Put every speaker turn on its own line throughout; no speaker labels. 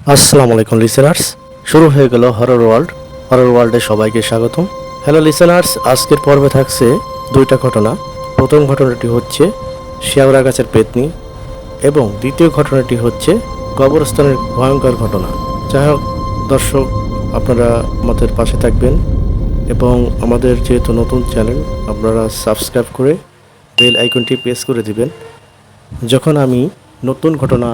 আসসালামু আলাইকুম লিসেনার্স। শুরু হয়ে গেল হরর ওয়ার্ল্ডে সবাইকে স্বাগতম। হ্যালো লিসেনার্স, আজকের পর্বে থাকছে দুইটা ঘটনা। প্রথম ঘটনাটি হচ্ছে শেওড়া গাছের পেতনি এবং দ্বিতীয় ঘটনাটি হচ্ছে কবরস্থানের ভয়ঙ্কর ঘটনা। যাই হোক দর্শক, আপনারা আমাদের পাশে থাকবেন এবং আমাদের যেহেতু নতুন চ্যানেল, আপনারা সাবস্ক্রাইব করে বেল আইকনটি প্রেস করে দিবেন। যখন আমি নতুন ঘটনা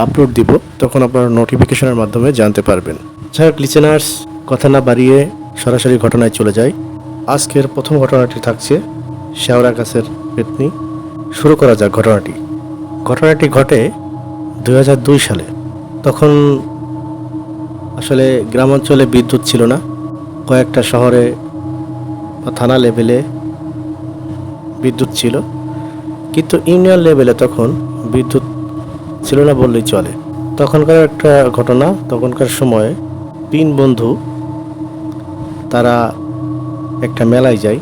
আপলোড দিব তখন আপনারা নোটিফিকেশনের মাধ্যমে জানতে পারবেন। যাই হোক লিসেনার্স, কথা না বাড়িয়ে সরাসরি ঘটনায় চলে যাই। আজকের প্রথম ঘটনাটি থাকছে শেওড়া গাছের পেতনি। শুরু করা যাক ঘটনাটি ঘটে 2002 সালে। তখন আসলে গ্রামাঞ্চলে বিদ্যুৎ ছিল না। কয়েকটা শহরে বা থানা লেভেলে বিদ্যুৎ ছিল, কিন্তু ইউনিয়ন লেভেলে তখন বিদ্যুৎ ছিল না বললেই চলে। তখনকার একটা ঘটনা, তখনকার সময়ে 3 বন্ধু তারা একটা মেলায় যায়।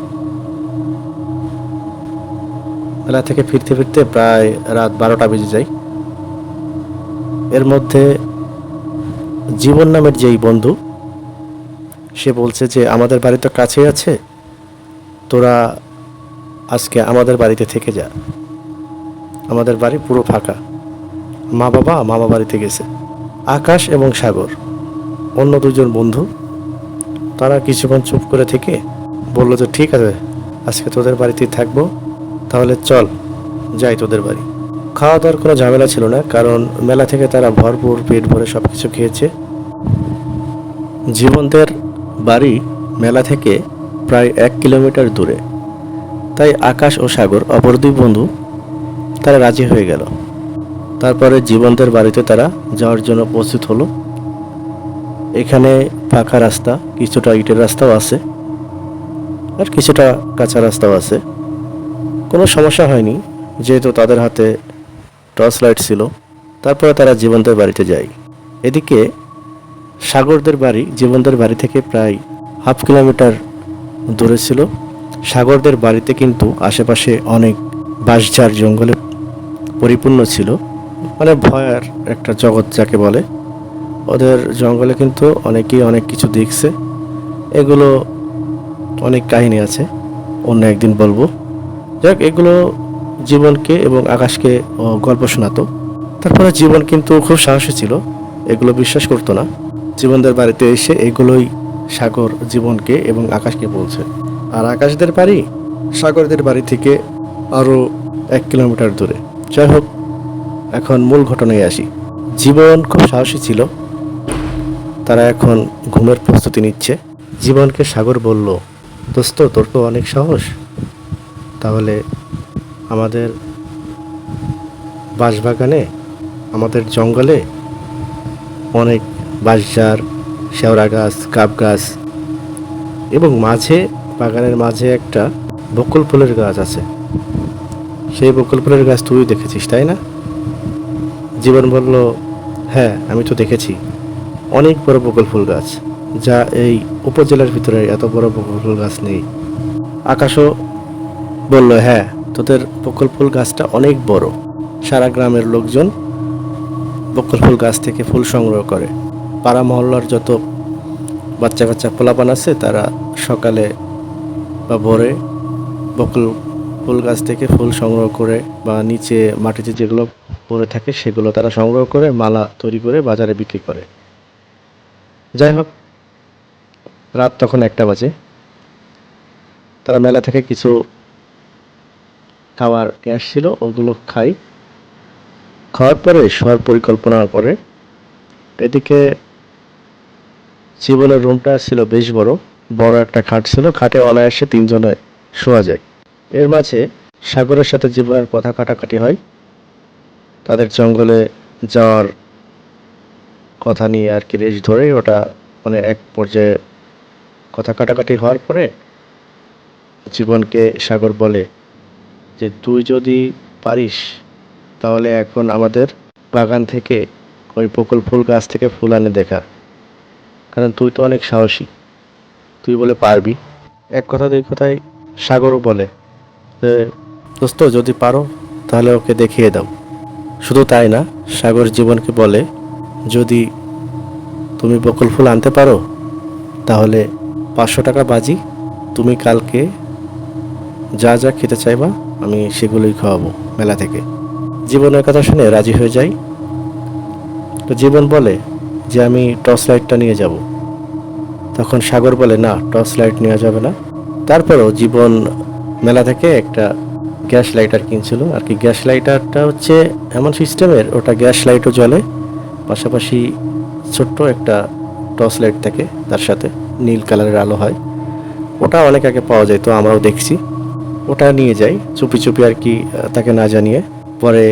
মেলা থেকে ফিরতে ফিরতে প্রায় রাত 12টা বেজে যায়। এর মধ্যে জীবন নামের যেই বন্ধু, সে বলছে যে আমাদের বাড়ি তো কাছেই আছে, তোরা আজকে আমাদের বাড়িতে থেকে যা, আমাদের বাড়ি পুরো ফাঁকা, মা বাবা মামা বাড়িতে গেছে। আকাশ এবং সাগর অন্য দুজন বন্ধু, তারা কিছুক্ষণ চুপ করে থেকে বলল যে ঠিক আছে, আজকে তোদের বাড়িতেই থাকবো, তাহলে চল যাই তোদের বাড়ি। খাওয়া দাওয়ার কোনো ঝামেলা ছিল না, কারণ মেলা থেকে তারা ভরপুর পেট ভরে সব কিছু খেয়েছে। জীবনদের বাড়ি মেলা থেকে প্রায় 1 কিলোমিটার দূরে, তাই আকাশ ও সাগর অপর দুই বন্ধু তারা রাজি হয়ে গেল। তারপরে জীবনদের বাড়িতে তারা যাওয়ার জন্য প্রস্তুত হলো। এখানে পাকা রাস্তা, কিছুটা ইটের রাস্তাও আছে আর কিছুটা কাঁচা রাস্তাও আছে। কোনো সমস্যা হয়নি, যেহেতু তাদের হাতে টর্চ লাইট ছিল। তারপরে তারা জীবনদের বাড়িতে যায়। এদিকে সাগরদের বাড়ি জীবনদের বাড়ি থেকে প্রায় 1/2 কিলোমিটার দূরে ছিল। সাগরদের বাড়িতে কিন্তু আশেপাশে অনেক বাঁশঝাড় জঙ্গলে পরিপূর্ণ ছিল, মানে ভয়ের একটা জগৎ যাকে বলে। ওদের জঙ্গলে কিন্তু অনেকেই অনেক কিছু দেখছে। এগুলো অনেক কাহিনী আছে, অন্য একদিন বলবো। যাক, এগুলো জীবনকে এবং আকাশকে গল্প শোনাতো। তারপরে জীবন কিন্তু খুব সাহসী ছিল, এগুলো বিশ্বাস করতো না। জীবনদের বাড়িতে এসে এগুলোই সাগর জীবনকে এবং আকাশকে বলছে। আর আকাশদের বাড়ি সাগরদের বাড়ি থেকে আরও 1 কিলোমিটার দূরে। যাই হোক, এখন মূল ঘটনায় আসি। জীবন খুব সাহসী ছিল, তারা এখন ঘুমের প্রস্তুতি নিচ্ছে। জীবনকে সাগর বলল, দোস্ত তোর তো অনেক সাহস, তাহলে আমাদের বাঁশবাগানে, আমাদের জঙ্গলে অনেক বাঁশঝাড়, শেওড়া গাছ, কাপ গাছ এবং বাগানের মাঝে একটা বকুল ফুলের গাছ আছে। সেই বকুল ফুলের গাছ তুই দেখেছিস তাই না? জীবন বলল, হ্যাঁ আমি তো দেখেছি, অনেক বড় বকুল ফুল গাছ, যা এই উপজেলার ভিতরে এত বড় বকুল ফুল গাছ নেই। আকাশও বলল, হ্যাঁ তোদের বকুল ফুল গাছটা অনেক বড়, সারা গ্রামের লোকজন বকুল ফুল গাছ থেকে ফুল সংগ্রহ করে। পাড়া মহল্লার যত বাচ্চা কাচ্চা পোলাপান আছে, তারা সকালে বা ভোরে বকুল ফুল গাছ থেকে ফুল সংগ্রহ করে বা নিচে মাটিতে যেগুলো পড়ে থাকে সেগুলো তারা সংগ্রহ করে মালা তৈরি করে বাজারে বিক্রি করে। যাই হোক, রাত তখন 1টা বাজে। তারা মেলা থেকে কিছু খাবার নিয়ে আসছিল, ওগুলো খাওয়ার পরে শোয়ার পরিকল্পনা করে। এদিকে জীবনের রুমটা ছিল বেশ বড়, বড় একটা খাট ছিল, খাটে অনায়াসে 3 জনে শোয়া যায়। এর মাঝে সাগরের সাথে জীবনের কথা কাটাকাটি হয়, তাদের জঙ্গলে যাওয়ার কথা নিয়ে আর কি রেশ ধরে। ওটা মানে এক পর্যায়ে কথা কাটাকাটি হওয়ার পরে জীবনকে সাগর বলে যে তুই যদি পারিস তাহলে এখন আমাদের বাগান থেকে ওই বকুল ফুল গাছ থেকে ফুল আনে দেখা, কারণ তুই তো অনেক সাহসী, তুই বলে পারবি। এক কথা দুই কথায় সাগরও বলে যে দোস্ত যদি পারো তাহলে ওকে দেখিয়ে দাও। শুধু তাই না, সাগর জীবনকে বলে যদি তুমি বকুল ফুল আনতে পারো, তাহলে 500 টাকা বাজি, তুমি কালকে যা যা খেতে চাইবা আমি সেগুলোই খাওয়াবো মেলা থেকে। জীবনের কথা শুনে রাজি হয়ে যায়। তো জীবন বলে যে আমি টর্চ লাইটটা নিয়ে যাব। তখন সাগর বলে না, টর্চ লাইট নেওয়া যাবে না। তারপরও জীবন মেলা থেকে একটা গ্যাস লাইটার কিনছিল আর কি। গ্যাস লাইটারটা হচ্ছে এমন সিস্টেমের, ওটা গ্যাস লাইটও জ্বলে, পাশাপাশি ছোট্ট একটা টর্চ লাইট থাকে তার সাথে, নীল কালারের আলো হয়। ওটা অনেক আগে পাওয়া যায়, তো আমরাও দেখছি। ওটা নিয়ে যাই চুপি চুপি আর কি, তাকে না জানিয়ে। পরে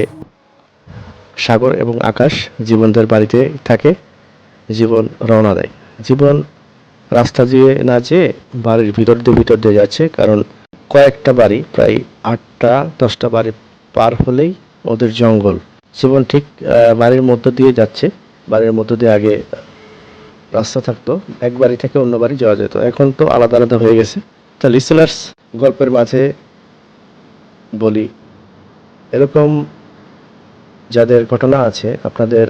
সাগর এবং আকাশ জীবনদের বাড়িতে থাকে। জীবন রওনা দেয়। জীবন রাস্তা দিয়ে না যেয়ে বাড়ির ভিতর দিয়ে যাচ্ছে, কারণ কয়েকটা বাড়ি, প্রায় 8টা 10টা বাড়ি পার হলেই ওদের জঙ্গল। জীবন ঠিক বাড়ির মধ্য দিয়ে যাচ্ছে। বাড়ির মধ্য দিয়ে আগে রাস্তা থাকতো, এক বাড়ি থেকে অন্য বাড়ি যাওয়া যেত, এখন তো আলাদা আলাদা হয়ে গেছে। তা লিসেনার্স, গল্পের মাঝে বলি, এরকম যাদের ঘটনা আছে আপনাদের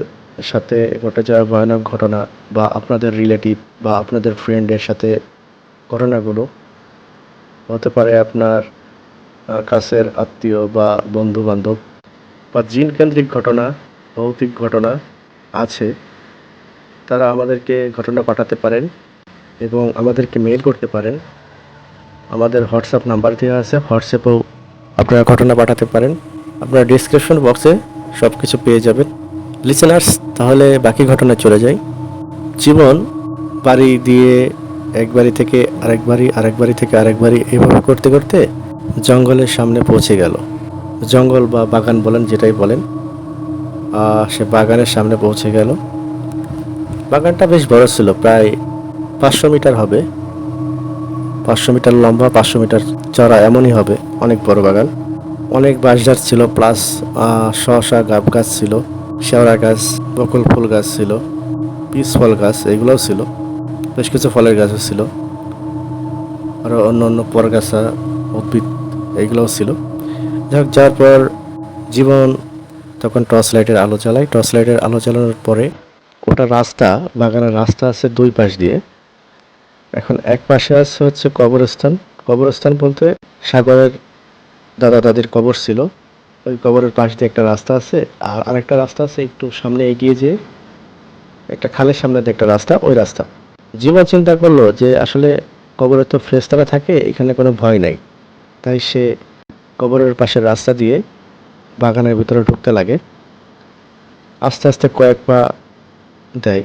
সাথে ঘটে যাওয়া ভয়ানক ঘটনা, বা আপনাদের রিলেটিভ বা আপনাদের ফ্রেন্ডের সাথে ঘটনাগুলো, হতে পারে আপনার কাছের আত্মীয় বা বন্ধু বান্ধব, বা জিন কেন্দ্রিক ঘটনা, ভৌতিক ঘটনা আছে, তারা আমাদেরকে ঘটনা পাঠাতে পারেন এবং আমাদেরকে মেইল করতে পারেন। আমাদের হোয়াটসঅ্যাপ নাম্বার দেওয়া আছে, হোয়াটসঅ্যাপেও আপনারা ঘটনা পাঠাতে পারেন। আপনারা ডিসক্রিপশন বক্সে সব কিছু পেয়ে যাবেন। লিসেনার্স, তাহলে বাকি ঘটনায় চলে যাই। জীবন বাড়ি দিয়ে এক বাড়ি থেকে আরেক বাড়ি, আরেক বাড়ি থেকে আরেক বাড়ি, এভাবে করতে করতে জঙ্গলের সামনে পৌঁছে গেল। জঙ্গল বা বাগান বলেন, যেটাই বলেন, সে বাগানের সামনে পৌঁছে গেল। বাগানটা বেশ বড় ছিল, প্রায় 500 মিটার হবে, 500 মিটার লম্বা, 500 মিটার চড়া, এমনই হবে। অনেক বড় বাগান, অনেক বাঁশঝাড় ছিল, প্লাস শসা গাব গাছ ছিল, শেওড়া গাছ, বকুল ফুল গাছ ছিল, পিস ফল গাছ, এগুলোও ছিল। বেশ কিছু ফলের গাছও ছিল, আরও অন্য অন্য পরগাছা উদ্ভিদ, এগুলোও ছিল। যাক, যাওয়ার পর জীবন তখন টর্চ লাইটের আলো জ্বালায়। টর্চ লাইটের আলো জ্বালানোর পরে ওটা রাস্তা, বাগানের রাস্তা আছে দুই পাশ দিয়ে। এখন এক পাশে আছে হচ্ছে কবরস্থান। কবরস্থান বলতে সাগরের দাদা দাদির কবর ছিল, ওই কবরের পাশ দিয়ে একটা রাস্তা আছে। আর আরেকটা রাস্তা আছে একটু সামনে এগিয়ে যেয়ে, একটা খালের সামনে দিয়ে একটা রাস্তা, ওই রাস্তা। জীবন চিন্তা করলো যে আসলে কবরে তো ফেরেশতারা থাকে, এখানে কোনো ভয় নাই। তাই সে কবরের পাশের রাস্তা দিয়ে বাগানের ভিতরে ঢুকতে লাগে। আস্তে আস্তে কয়েক পা দেয়।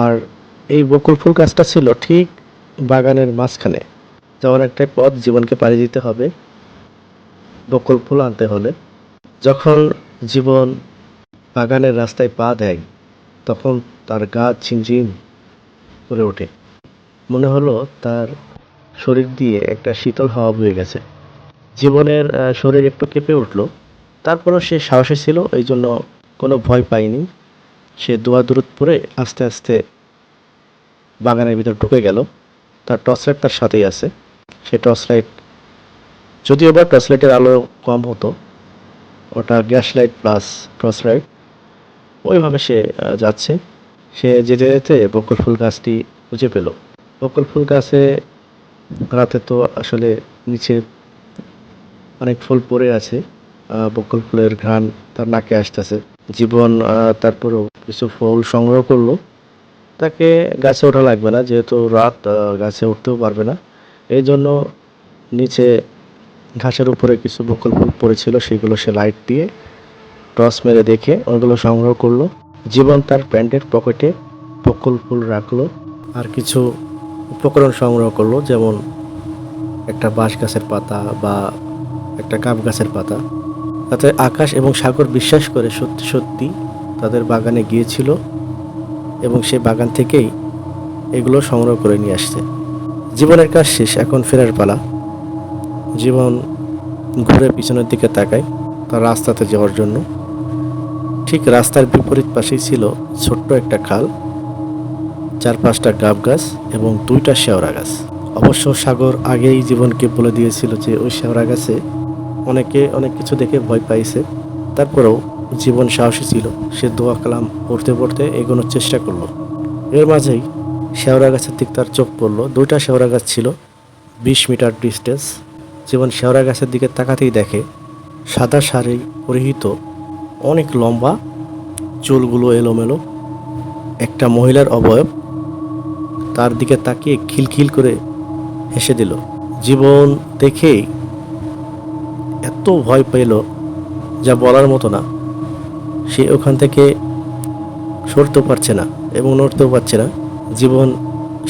আর এই বকুল ফুল গাছটা ছিল ঠিক বাগানের মাঝখানে। যেমন একটা পথ জীবনকে পাড়ি দিতে হবে বকুল ফুল আনতে হলে। যখন জীবন বাগানের রাস্তায় পা দেয়, তখন তার গা ঝিমঝিম করে ওঠে। মনে হলো তার শরীর দিয়ে একটা শীতল হাওয়া বয়ে গেছে। জীবনের শরীর একটু কেঁপে উঠল। তারপরও সে সাহসী ছিল, এই জন্য কোনো ভয় পায়নি। সে দোয়া দরুদ পড়ে আস্তে আস্তে বাগানের ভিতর ঢুকে গেল। তার টর্চ লাইট তার সাথেই আছে। সে টর্চ লাইট, যদিও বা টর্চ লাইটের আলো কম হতো, ওটা gas light plus torch light, ওইভাবে সে যাচ্ছে। সে যেতে যেতে বকুল ফুল গাছটি খুঁজে পেল। বকুল ফুল গাছে রাতে তো আসলে নিচে অনেক ফুল পড়ে আছে, বকুল ফুলের ঘ্রাণ তার নাকে আসতেছে। জীবন তারপরও কিছু ফুল সংগ্রহ করলো। তাকে গাছে ওঠা লাগবে না, যেহেতু রাত, গাছে উঠতেও পারবে না। এই জন্য নিচে ঘাসের উপরে কিছু বকুল ফুল পড়েছিল, সেগুলো সে লাইট দিয়ে টর্চ মেরে দেখে ওগুলো সংগ্রহ করলো। জীবন তার প্যান্টের পকেটে বকুল ফুল রাখলো, আর কিছু উপকরণ সংগ্রহ করলো, যেমন একটা বাঁশ গাছের পাতা বা একটা গাব গাছের পাতা। তাতে আকাশ এবং সাগর বিশ্বাস করে সত্যি সত্যি তাদের বাগানে গিয়েছিল এবং সে বাগান থেকেই এগুলো সংগ্রহ করে নিয়ে আসছে। জীবনের কাজ শেষ, এখন ফেরার পালা। জীবন ঘুরে পিছনের দিকে তাকায় তার রাস্তাতে যাওয়ার জন্য। ঠিক রাস্তার বিপরীত পাশেই ছিল ছোট্ট একটা খাল, 4-5টা গাব গাছ এবং 2টা শেওড়া গাছ। অবশ্য সাগর আগেই জীবনকে বলে দিয়েছিল যে ওই শেওড়া গাছে অনেকে অনেক কিছু দেখে ভয় পাইছে। তারপরেও জীবন সাহসী ছিল, সে দোয়া কালাম পড়তে পড়তে এগোনোর চেষ্টা করলো। এর মাঝেই শেওড়া গাছের দিক তার চোখ পড়ল। দুইটা শেওড়া গাছ ছিল 20 মিটার ডিস্টেন্স। জীবন শেওড়া গাছের দিকে তাকাতেই দেখে সাদা শাড়ি পরিহিত, অনেক লম্বা, চুলগুলো এলোমেলো একটা মহিলার অবয়ব। তার দিকে তাকিয়ে খিলখিল করে হেসে দিল। জীবন দেখেই এত ভয় পেল যা বলার মতো না। সে ওখান থেকে সরতেও পারছে না এবং নড়তেও পারছে না। জীবন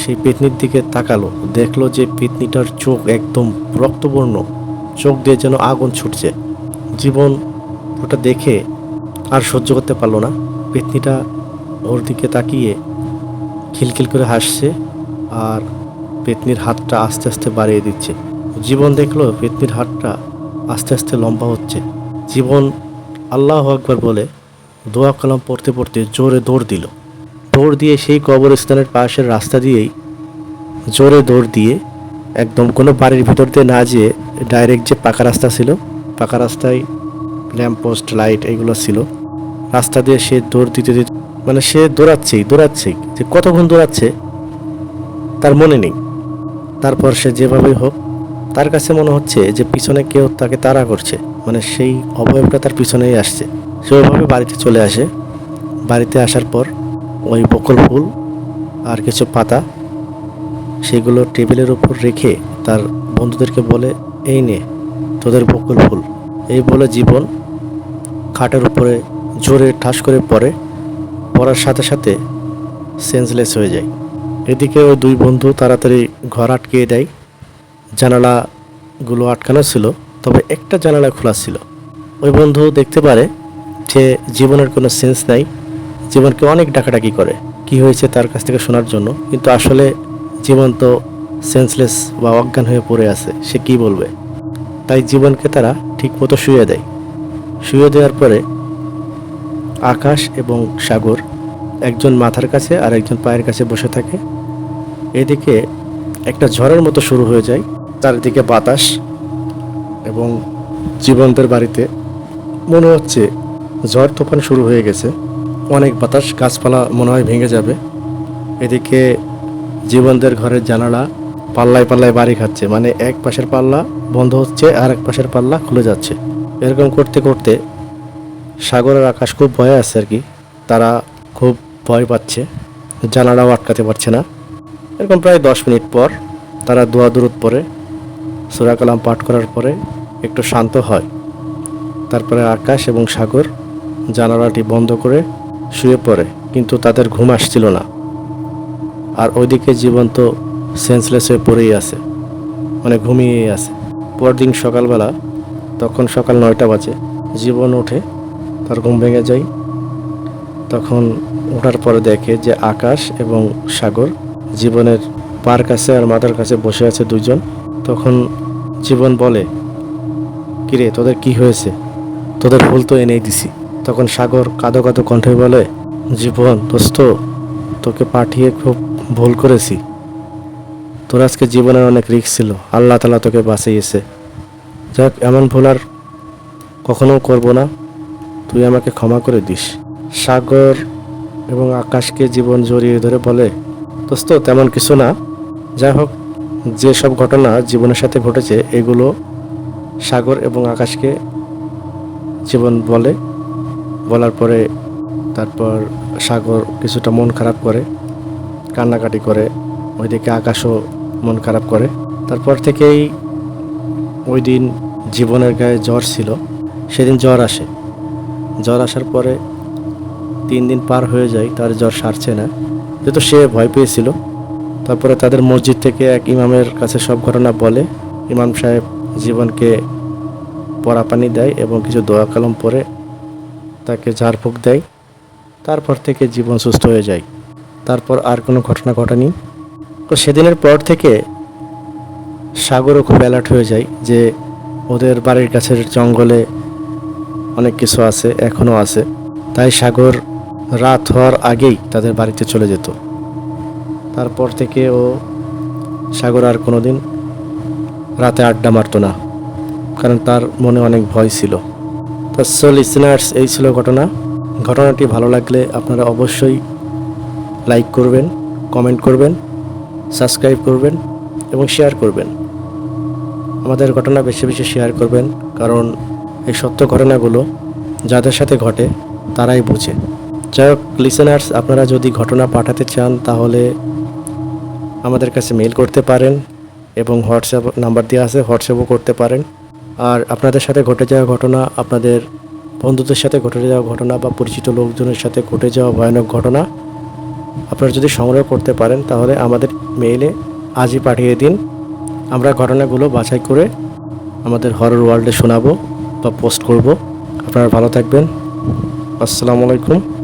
সেই পেতনির দিকে তাকালো, দেখলো যে পেতনিটার চোখ একদম রক্তবর্ণ, চোখ দিয়ে যেন আগুন ছুটছে। জীবন ওটা দেখে আর সহ্য করতে পারলো না। পেতনিটা ওর দিকে তাকিয়ে খিলখিল করে হাসছে আর পেতনির হাতটা আস্তে আস্তে বাড়িয়ে দিচ্ছে। জীবন দেখলো পেতনির হাতটা আস্তে আস্তে লম্বা হচ্ছে। জীবন আল্লাহু আকবার বলে দোয়া কালাম পড়তে পড়তে জোরে দৌড় দিল। দৌড় দিয়ে সেই কবরস্থানের পাশের রাস্তা দিয়েই জোরে দৌড় দিয়ে একদম কোনো বাড়ির ভিতর দিয়ে না যেয়ে ডাইরেক্ট যে পাকা রাস্তা ছিল, পাকা রাস্তায় ল্যাম্পপোস্ট, লাইট এগুলো ছিল, রাস্তা দিয়ে সে দৌড় দিতে দিতে মানে সে দৌড়াচ্ছেই যে কতক্ষণ দৌড়াচ্ছে তার মনে নেই। তারপর সে যেভাবেই হোক, তার কাছে মনে হচ্ছে যে পিছনে কেউ তাকে তাড়া করছে, মানে সেই অবয়বটা তার পিছনেই আসছে। সে ওইভাবে বাড়িতে চলে আসে। বাড়িতে আসার পর ওই বকুল ফুল আর কিছু পাতা সেগুলো টেবিলের উপর রেখে তার বন্ধুদেরকে বলে, এই নে তোদের বকুল ফুল। এই বলে জীবন খাটের উপরে জোরে ঠাস করে পড়ার সাথে সাথে সেন্সলেস হয়ে যায়। এদিকে ওই দুই বন্ধু তাড়াতাড়ি ঘর আটকিয়ে দেয়। জানালাগুলো আটকানো ছিল, তবে একটা জানালা খোলা ছিল। ওই বন্ধু দেখতে পারে যে জীবনের কোনো সেন্স নাই। জীবনকে অনেক ডাকাডাকি করে কি হয়েছে তার কাছ থেকে শোনার জন্য, কিন্তু আসলে জীবন তো সেন্সলেস বা অজ্ঞান হয়ে পড়ে আছে, সে কি বলবে। তাই জীবনকে তারা ঠিক মতো শুয়ে দেয়। শুয়ে দেওয়ার পরে আকাশ এবং সাগর একজন মাথার কাছে আর একজন পায়ের কাছে বসে থাকে। এদিকে একটা ঝড়ের মতো শুরু হয়ে যায়, চারিদিকে বাতাস, এবং জীবনদের বাড়িতে মনে হচ্ছে ঝড় তুফান শুরু হয়ে গেছে। অনেক বাতাস, গাছপালা মনে হয় ভেঙে যাবে। এদিকে জীবনদের ঘরের জানালা পাল্লায় পাল্লায় বাড়ি খাচ্ছে, মানে এক পাশের পাল্লা বন্ধ হচ্ছে আর এক পাশের পাল্লা খুলে যাচ্ছে। এরকম করতে করতে সাগর আর আকাশ খুব ভয়ে আছে আর কি। তারা খুব ভয় পাচ্ছে, জানালাও আটকাতে পারছে না। এরকম প্রায় 10 মিনিট পর তারা দোয়া দুরুদ পড়ে, সূরা কালাম পাঠ করার পরে একটু শান্ত হয়। তারপরে আকাশ এবং সাগর জানালাটি বন্ধ করে শুয়ে পড়ে, কিন্তু তাদের ঘুম আসছিল না। আর ওইদিকে জীবন তো সেন্সলেস হয়ে পড়েই আছে, মানে ঘুমিয়েই আছে। পরদিন সকালবেলা, তখন সকাল 9টা বাজে, জীবন ওঠে, তার ঘুম ভেঙে যায়। তখন ওঠার পরে দেখে যে আকাশ এবং সাগর জীবনের পার কাছে আর মাথার কাছে বসে আছে দুইজন। তখন জীবন বলে, কিরে তোদের কি হয়েছে, তোদের ফুল তো এনেই দিছি। তখন সাগর কাঁদো কাঁদো কণ্ঠে বলে, জীবন দোস্ত, তোকে পাঠিয়ে খুব ভুল করেছি। তোর আজকে জীবনের অনেক রিস্ক ছিল, আল্লাহ তাআলা তোকে বাঁচিয়েছে। যাক, এমন ভুল আর কখনো করব না, তুই আমাকে ক্ষমা করে দিস। সাগর এবং আকাশকে জীবন জড়িয়ে ধরে বলে, দোস্ত তেমন কিছু না, যাই হোক যেসব ঘটনা জীবনের সাথে ঘটেছে এগুলো সাগর এবং আকাশকে জীবন বলে। বলার পরে তারপর সাগর কিছুটা মন খারাপ করে, কান্নাকাটি করে। ওইদিকে আকাশও মন খারাপ করে। তারপর থেকেই ওই দিন জীবনের গায়ে জ্বর ছিল। সেদিন জ্বর আসে। জ্বর আসার পরে 3 দিন পার হয়ে যায়, তার জ্বর সারছে না, যেহেতু সে ভয় পেয়েছিল। তারপরে তাদের মসজিদ থেকে এক ইমামের কাছে সব ঘটনা বলে। ইমাম সাহেব জীবনকে পরা পানি দেয় এবং কিছু দোয়া কালাম পরে তাকে ঝাড়ফুঁক দেয়। তারপর থেকে জীবন সুস্থ হয়ে যায়। তারপর আর কোনো ঘটনা ঘটেনি। তো সেদিনের পর থেকে সাগরও খুব অ্যালার্ট হয়ে যায় যে ওদের বাড়ির কাছের জঙ্গলে অনেক কিছু আছে, এখনও আছে। তাই সাগর রাত হওয়ার আগেই তাদের বাড়িতে চলে যেত। তারপর থেকে সাগর আর কোনো দিন রাতে আড্ডা মারতো না, কারণ তার মনে অনেক ভয় ছিল। তো সো লিসেনার্স, এই ছিল ঘটনাটি ভালো লাগলে আপনারা অবশ্যই লাইক করবেন, কমেন্ট করবেন, সাবস্ক্রাইব করবেন এবং শেয়ার করবেন। আমাদের ঘটনা বেশি বেশি শেয়ার করবেন, কারণ এই সত্য ঘটনাগুলো যাদের সাথে ঘটে তারাই বোঝে। যাই হোক লিসেনার্স, আপনারা যদি ঘটনা পাঠাতে চান তাহলে আমাদের কাছে মেল করতে পারেন এবং হোয়াটসঅ্যাপ নাম্বার দেওয়া আছে, হোয়াটসঅ্যাপও করতে পারেন। আর আপনাদের সাথে ঘটে যাওয়া ঘটনা, আপনাদের বন্ধুদের সাথে ঘটে যাওয়া ঘটনা বা পরিচিত লোকজনের সাথে ঘটে যাওয়া ভয়ানক ঘটনা আপনারা যদি সংগ্রহ করতে পারেন তাহলে আমাদের মেইলে আজই পাঠিয়ে দিন। আমরা ঘটনাগুলো বাছাই করে আমাদের হরর ওয়ার্ল্ডে শোনাবো বা পোস্ট করব। আপনারা ভালো থাকবেন। আসসালামু আলাইকুম।